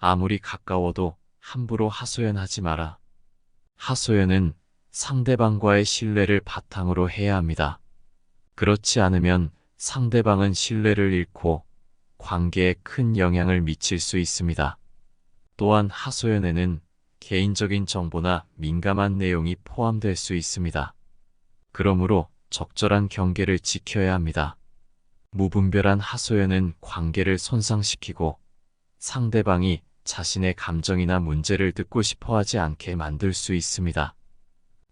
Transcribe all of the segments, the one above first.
아무리 가까워도 함부로 하소연하지 마라. 하소연은 상대방과의 신뢰를 바탕으로 해야 합니다. 그렇지 않으면 상대방은 신뢰를 잃고 관계에 큰 영향을 미칠 수 있습니다. 또한 하소연에는 개인적인 정보나 민감한 내용이 포함될 수 있습니다. 그러므로 적절한 경계를 지켜야 합니다. 무분별한 하소연은 관계를 손상시키고 상대방이 자신의 감정이나 문제를 듣고 싶어 하지 않게 만들 수 있습니다.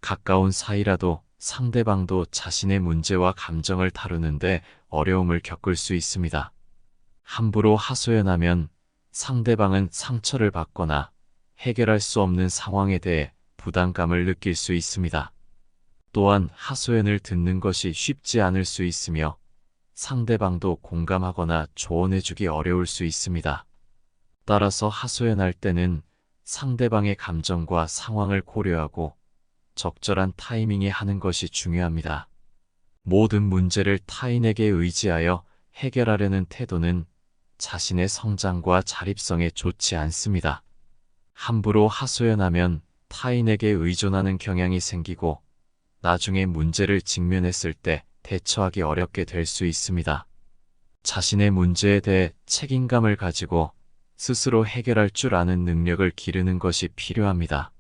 가까운 사이라도 상대방도 자신의 문제와 감정을 다루는데 어려움을 겪을 수 있습니다. 함부로 하소연하면 상대방은 상처를 받거나 해결할 수 없는 상황에 대해 부담감을 느낄 수 있습니다. 또한 하소연을 듣는 것이 쉽지 않을 수 있으며 상대방도 공감하거나 조언해주기 어려울 수 있습니다. 따라서 하소연할 때는 상대방의 감정과 상황을 고려하고 적절한 타이밍에 하는 것이 중요합니다. 모든 문제를 타인에게 의지하여 해결하려는 태도는 자신의 성장과 자립성에 좋지 않습니다. 함부로 하소연하면 타인에게 의존하는 경향이 생기고 나중에 문제를 직면했을 때 대처하기 어렵게 될 수 있습니다. 자신의 문제에 대해 책임감을 가지고 스스로 해결할 줄 아는 능력을 기르는 것이 필요합니다.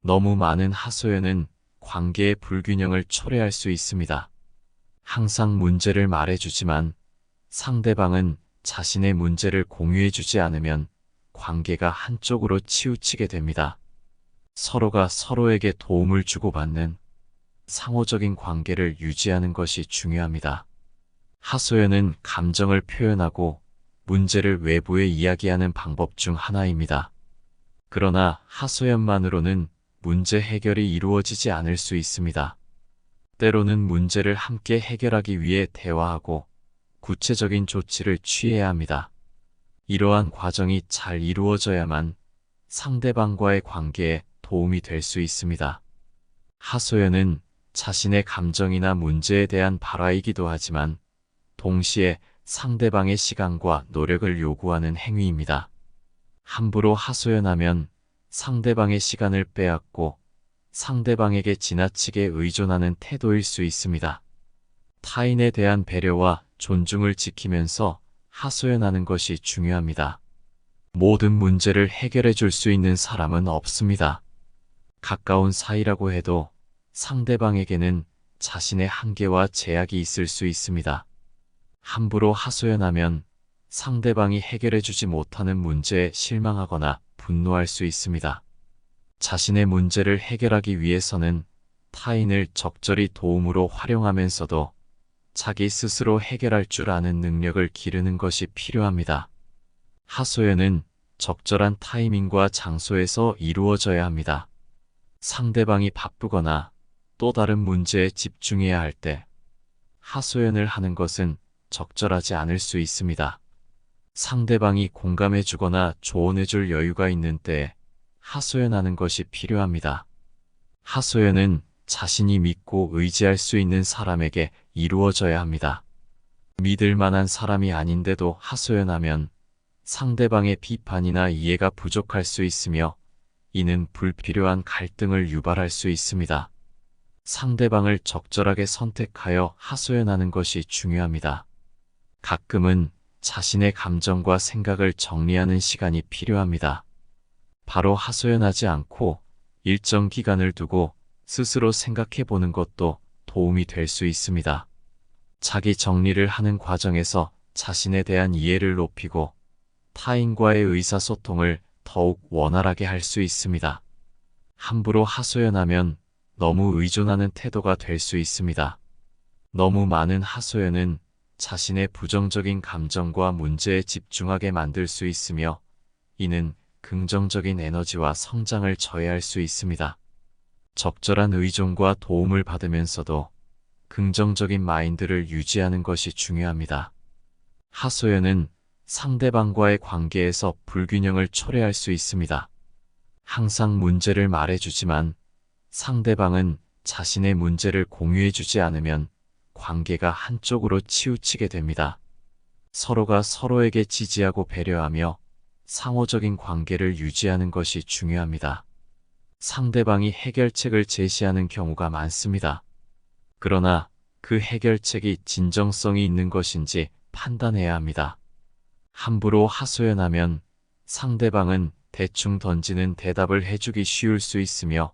너무 많은 하소연은 관계의 불균형을 초래할 수 있습니다. 항상 문제를 말해주지만 상대방은 자신의 문제를 공유해주지 않으면 관계가 한쪽으로 치우치게 됩니다. 서로가 서로에게 도움을 주고받는 상호적인 관계를 유지하는 것이 중요합니다. 하소연은 감정을 표현하고 문제를 외부에 이야기하는 방법 중 하나입니다. 그러나 하소연만으로는 문제 해결이 이루어지지 않을 수 있습니다. 때로는 문제를 함께 해결하기 위해 대화하고 구체적인 조치를 취해야 합니다. 이러한 과정이 잘 이루어져야만 상대방과의 관계에 도움이 될 수 있습니다. 하소연은 자신의 감정이나 문제에 대한 발화이기도 하지만 동시에 상대방의 시간과 노력을 요구하는 행위입니다. 함부로 하소연하면 상대방의 시간을 빼앗고 상대방에게 지나치게 의존하는 태도일 수 있습니다. 타인에 대한 배려와 존중을 지키면서 하소연하는 것이 중요합니다. 모든 문제를 해결해 줄 수 있는 사람은 없습니다. 가까운 사이라고 해도 상대방에게는 자신의 한계와 제약이 있을 수 있습니다. 함부로 하소연하면 상대방이 해결해 주지 못하는 문제에 실망하거나 분노할 수 있습니다. 자신의 문제를 해결하기 위해서는 타인을 적절히 도움으로 활용하면서도 자기 스스로 해결할 줄 아는 능력을 기르는 것이 필요합니다. 하소연은 적절한 타이밍과 장소에서 이루어져야 합니다. 상대방이 바쁘거나 또 다른 문제에 집중해야 할 때 하소연을 하는 것은 적절하지 않을 수 있습니다. 상대방이 공감해 주거나 조언해 줄 여유가 있는 때에 하소연하는 것이 필요합니다. 하소연은 자신이 믿고 의지할 수 있는 사람에게 이루어져야 합니다. 믿을 만한 사람이 아닌데도 하소연하면 상대방의 비판이나 이해가 부족할 수 있으며 이는 불필요한 갈등을 유발할 수 있습니다. 상대방을 적절하게 선택하여 하소연하는 것이 중요합니다. 가끔은 자신의 감정과 생각을 정리하는 시간이 필요합니다. 바로 하소연하지 않고 일정 기간을 두고 스스로 생각해 보는 것도 도움이 될 수 있습니다. 자기 정리를 하는 과정에서 자신에 대한 이해를 높이고 타인과의 의사소통을 더욱 원활하게 할 수 있습니다. 함부로 하소연하면 너무 의존하는 태도가 될 수 있습니다. 너무 많은 하소연은 자신의 부정적인 감정과 문제에 집중하게 만들 수 있으며 이는 긍정적인 에너지와 성장을 저해할 수 있습니다. 적절한 의존과 도움을 받으면서도 긍정적인 마인드를 유지하는 것이 중요합니다. 하소연은 상대방과의 관계에서 불균형을 초래할 수 있습니다. 항상 문제를 말해주지만 상대방은 자신의 문제를 공유해주지 않으면 관계가 한쪽으로 치우치게 됩니다. 서로가 서로에게 지지하고 배려하며 상호적인 관계를 유지하는 것이 중요합니다. 상대방이 해결책을 제시하는 경우가 많습니다. 그러나 그 해결책이 진정성이 있는 것인지 판단해야 합니다. 함부로 하소연하면 상대방은 대충 던지는 대답을 해주기 쉬울 수 있으며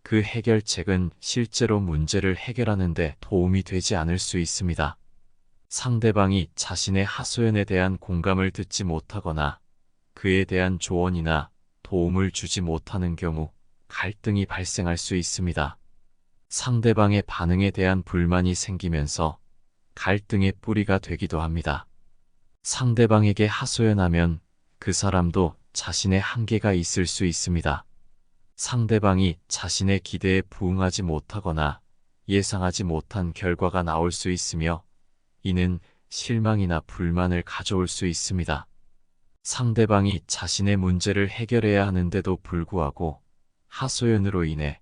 그 해결책은 실제로 문제를 해결하는 데 도움이 되지 않을 수 있습니다. 상대방이 자신의 하소연에 대한 공감을 듣지 못하거나 그에 대한 조언이나 도움을 주지 못하는 경우 갈등이 발생할 수 있습니다. 상대방의 반응에 대한 불만이 생기면서 갈등의 뿌리가 되기도 합니다. 상대방에게 하소연하면 그 사람도 자신의 한계가 있을 수 있습니다. 상대방이 자신의 기대에 부응하지 못하거나 예상하지 못한 결과가 나올 수 있으며 이는 실망이나 불만을 가져올 수 있습니다. 상대방이 자신의 문제를 해결해야 하는데도 불구하고 하소연으로 인해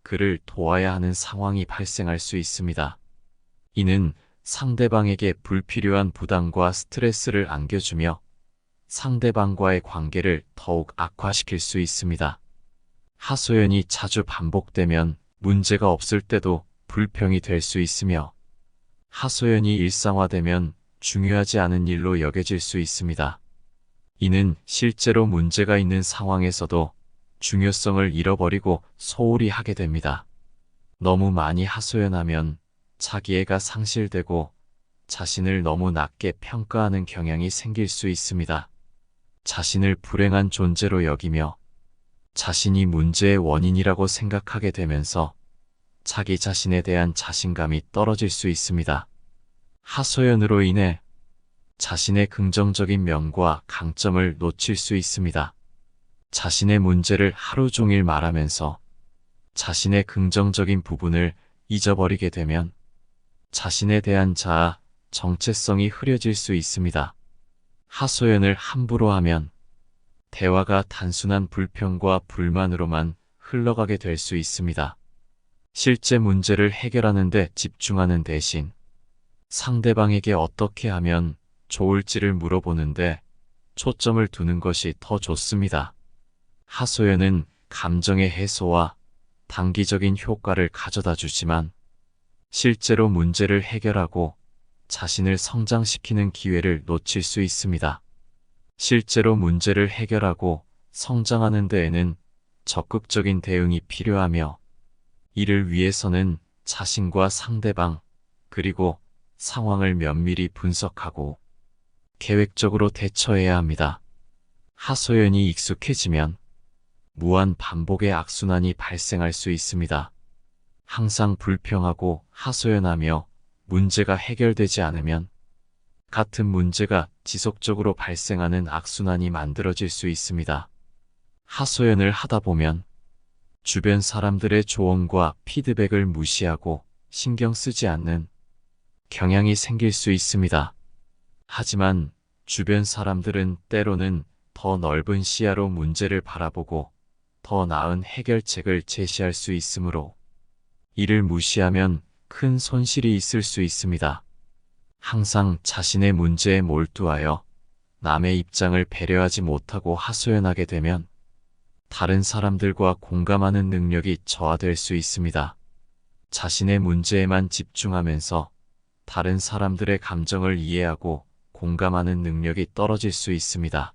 그를 도와야 하는 상황이 발생할 수 있습니다. 이는 상대방에게 불필요한 부담과 스트레스를 안겨주며 상대방과의 관계를 더욱 악화시킬 수 있습니다. 하소연이 자주 반복되면 문제가 없을 때도 불평이 될 수 있으며 하소연이 일상화되면 중요하지 않은 일로 여겨질 수 있습니다. 이는 실제로 문제가 있는 상황에서도 중요성을 잃어버리고 소홀히 하게 됩니다. 너무 많이 하소연하면 자기애가 상실되고 자신을 너무 낮게 평가하는 경향이 생길 수 있습니다. 자신을 불행한 존재로 여기며 자신이 문제의 원인이라고 생각하게 되면서 자기 자신에 대한 자신감이 떨어질 수 있습니다. 하소연으로 인해 자신의 긍정적인 면과 강점을 놓칠 수 있습니다. 자신의 문제를 하루 종일 말하면서 자신의 긍정적인 부분을 잊어버리게 되면 자신에 대한 자아, 정체성이 흐려질 수 있습니다. 하소연을 함부로 하면 대화가 단순한 불평과 불만으로만 흘러가게 될 수 있습니다. 실제 문제를 해결하는 데 집중하는 대신 상대방에게 어떻게 하면 좋을지를 물어보는데 초점을 두는 것이 더 좋습니다. 하소연은 감정의 해소와 단기적인 효과를 가져다 주지만 실제로 문제를 해결하고 자신을 성장시키는 기회를 놓칠 수 있습니다. 실제로 문제를 해결하고 성장하는 데에는 적극적인 대응이 필요하며 이를 위해서는 자신과 상대방 그리고 상황을 면밀히 분석하고 계획적으로 대처해야 합니다. 하소연이 익숙해지면 무한 반복의 악순환이 발생할 수 있습니다. 항상 불평하고 하소연하며 문제가 해결되지 않으면 같은 문제가 지속적으로 발생하는 악순환이 만들어질 수 있습니다. 하소연을 하다 보면 주변 사람들의 조언과 피드백을 무시하고 신경 쓰지 않는 경향이 생길 수 있습니다. 하지만 주변 사람들은 때로는 더 넓은 시야로 문제를 바라보고 더 나은 해결책을 제시할 수 있으므로 이를 무시하면 큰 손실이 있을 수 있습니다. 항상 자신의 문제에 몰두하여 남의 입장을 배려하지 못하고 하소연하게 되면 다른 사람들과 공감하는 능력이 저하될 수 있습니다. 자신의 문제에만 집중하면서 다른 사람들의 감정을 이해하고 공감하는 능력이 떨어질 수 있습니다.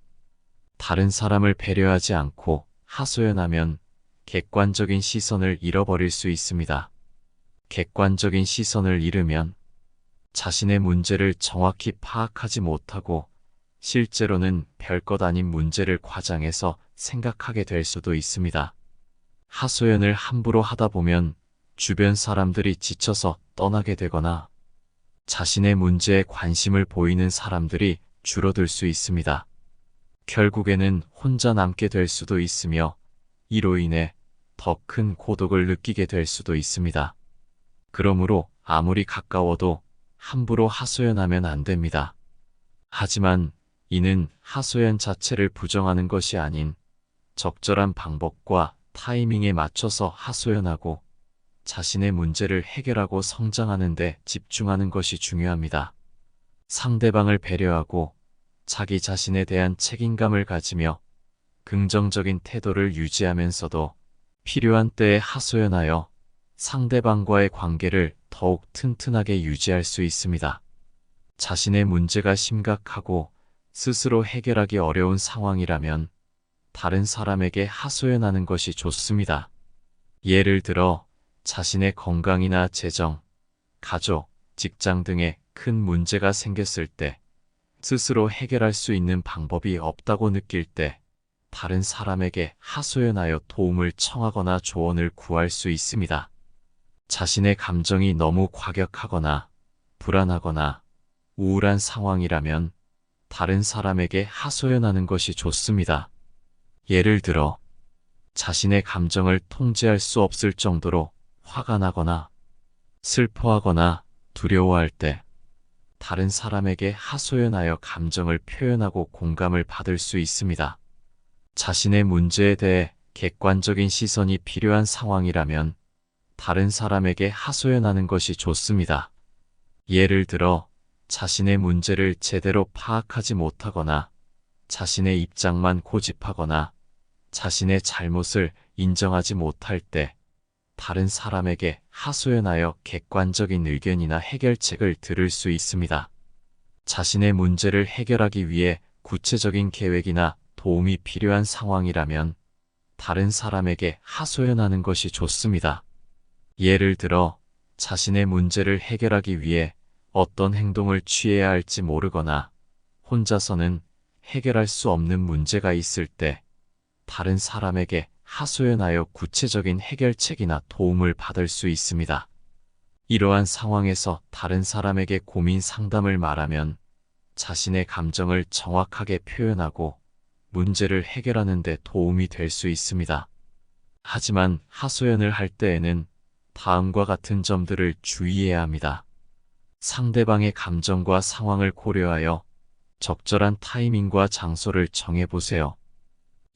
다른 사람을 배려하지 않고 하소연하면 객관적인 시선을 잃어버릴 수 있습니다. 객관적인 시선을 잃으면 자신의 문제를 정확히 파악하지 못하고 실제로는 별것 아닌 문제를 과장해서 생각하게 될 수도 있습니다. 하소연을 함부로 하다 보면 주변 사람들이 지쳐서 떠나게 되거나 자신의 문제에 관심을 보이는 사람들이 줄어들 수 있습니다. 결국에는 혼자 남게 될 수도 있으며 이로 인해 더 큰 고독을 느끼게 될 수도 있습니다. 그러므로 아무리 가까워도 함부로 하소연하면 안 됩니다. 하지만 이는 하소연 자체를 부정하는 것이 아닌 적절한 방법과 타이밍에 맞춰서 하소연하고 자신의 문제를 해결하고 성장하는 데 집중하는 것이 중요합니다. 상대방을 배려하고 자기 자신에 대한 책임감을 가지며 긍정적인 태도를 유지하면서도 필요한 때에 하소연하여 상대방과의 관계를 더욱 튼튼하게 유지할 수 있습니다. 자신의 문제가 심각하고 스스로 해결하기 어려운 상황이라면 다른 사람에게 하소연하는 것이 좋습니다. 예를 들어 자신의 건강이나 재정, 가족, 직장 등의 큰 문제가 생겼을 때 스스로 해결할 수 있는 방법이 없다고 느낄 때 다른 사람에게 하소연하여 도움을 청하거나 조언을 구할 수 있습니다. 자신의 감정이 너무 과격하거나 불안하거나 우울한 상황이라면 다른 사람에게 하소연하는 것이 좋습니다. 예를 들어 자신의 감정을 통제할 수 없을 정도로 화가 나거나 슬퍼하거나 두려워할 때 다른 사람에게 하소연하여 감정을 표현하고 공감을 받을 수 있습니다. 자신의 문제에 대해 객관적인 시선이 필요한 상황이라면 다른 사람에게 하소연하는 것이 좋습니다. 예를 들어 자신의 문제를 제대로 파악하지 못하거나 자신의 입장만 고집하거나 자신의 잘못을 인정하지 못할 때 다른 사람에게 하소연하여 객관적인 의견이나 해결책을 들을 수 있습니다. 자신의 문제를 해결하기 위해 구체적인 계획이나 도움이 필요한 상황이라면 다른 사람에게 하소연하는 것이 좋습니다. 예를 들어 자신의 문제를 해결하기 위해 어떤 행동을 취해야 할지 모르거나 혼자서는 해결할 수 없는 문제가 있을 때 다른 사람에게 하소연하여 구체적인 해결책이나 도움을 받을 수 있습니다. 이러한 상황에서 다른 사람에게 고민 상담을 말하면 자신의 감정을 정확하게 표현하고 문제를 해결하는 데 도움이 될 수 있습니다. 하지만 하소연을 할 때에는 다음과 같은 점들을 주의해야 합니다. 상대방의 감정과 상황을 고려하여 적절한 타이밍과 장소를 정해보세요.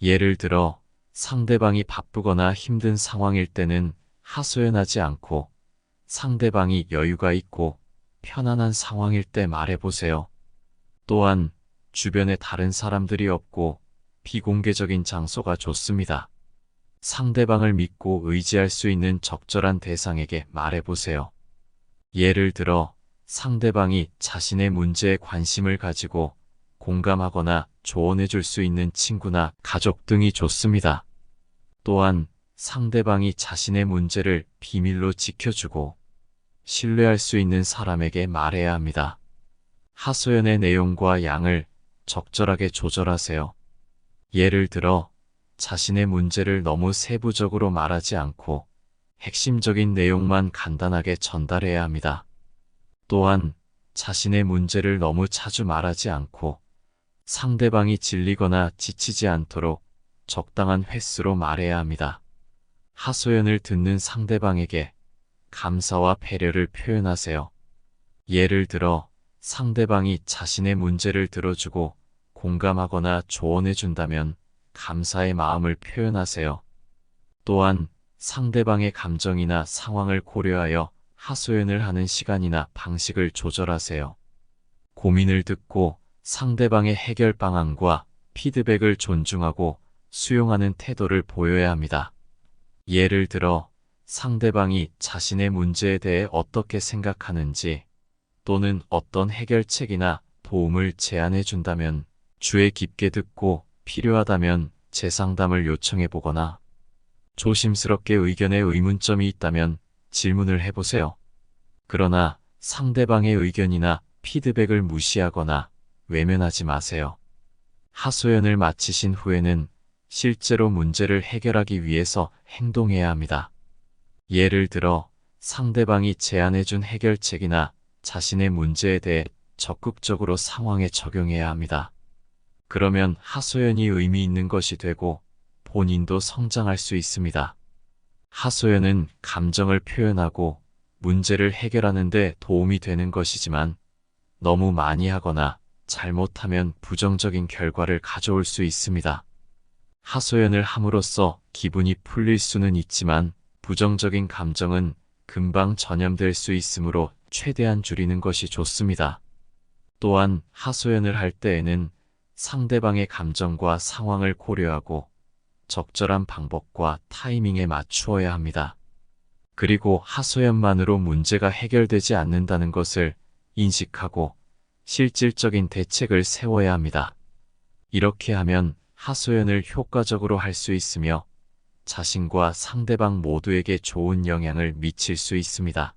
예를 들어 상대방이 바쁘거나 힘든 상황일 때는 하소연하지 않고 상대방이 여유가 있고 편안한 상황일 때 말해보세요. 또한 주변에 다른 사람들이 없고 비공개적인 장소가 좋습니다. 상대방을 믿고 의지할 수 있는 적절한 대상에게 말해보세요. 예를 들어 상대방이 자신의 문제에 관심을 가지고 공감하거나 조언해 줄 수 있는 친구나 가족 등이 좋습니다. 또한 상대방이 자신의 문제를 비밀로 지켜주고 신뢰할 수 있는 사람에게 말해야 합니다. 하소연의 내용과 양을 적절하게 조절하세요. 예를 들어 자신의 문제를 너무 세부적으로 말하지 않고 핵심적인 내용만 간단하게 전달해야 합니다. 또한 자신의 문제를 너무 자주 말하지 않고 상대방이 질리거나 지치지 않도록 적당한 횟수로 말해야 합니다. 하소연을 듣는 상대방에게 감사와 배려를 표현하세요. 예를 들어 상대방이 자신의 문제를 들어주고 공감하거나 조언해 준다면 감사의 마음을 표현하세요. 또한 상대방의 감정이나 상황을 고려하여 하소연을 하는 시간이나 방식을 조절하세요. 고민을 듣고 상대방의 해결 방안과 피드백을 존중하고 수용하는 태도를 보여야 합니다. 예를 들어 상대방이 자신의 문제에 대해 어떻게 생각하는지 또는 어떤 해결책이나 도움을 제안해 준다면 주의 깊게 듣고 필요하다면 재상담을 요청해 보거나 조심스럽게 의견에 의문점이 있다면 질문을 해보세요. 그러나 상대방의 의견이나 피드백을 무시하거나 외면하지 마세요. 하소연을 마치신 후에는 실제로 문제를 해결하기 위해서 행동해야 합니다. 예를 들어 상대방이 제안해준 해결책이나 자신의 문제에 대해 적극적으로 상황에 적용해야 합니다. 그러면 하소연이 의미 있는 것이 되고 본인도 성장할 수 있습니다. 하소연은 감정을 표현하고 문제를 해결하는 데 도움이 되는 것이지만 너무 많이 하거나 잘못하면 부정적인 결과를 가져올 수 있습니다. 하소연을 함으로써 기분이 풀릴 수는 있지만 부정적인 감정은 금방 전염될 수 있으므로 최대한 줄이는 것이 좋습니다. 또한 하소연을 할 때에는 상대방의 감정과 상황을 고려하고 적절한 방법과 타이밍에 맞추어야 합니다. 그리고 하소연만으로 문제가 해결되지 않는다는 것을 인식하고 실질적인 대책을 세워야 합니다. 이렇게 하면 하소연을 효과적으로 할 수 있으며 자신과 상대방 모두에게 좋은 영향을 미칠 수 있습니다.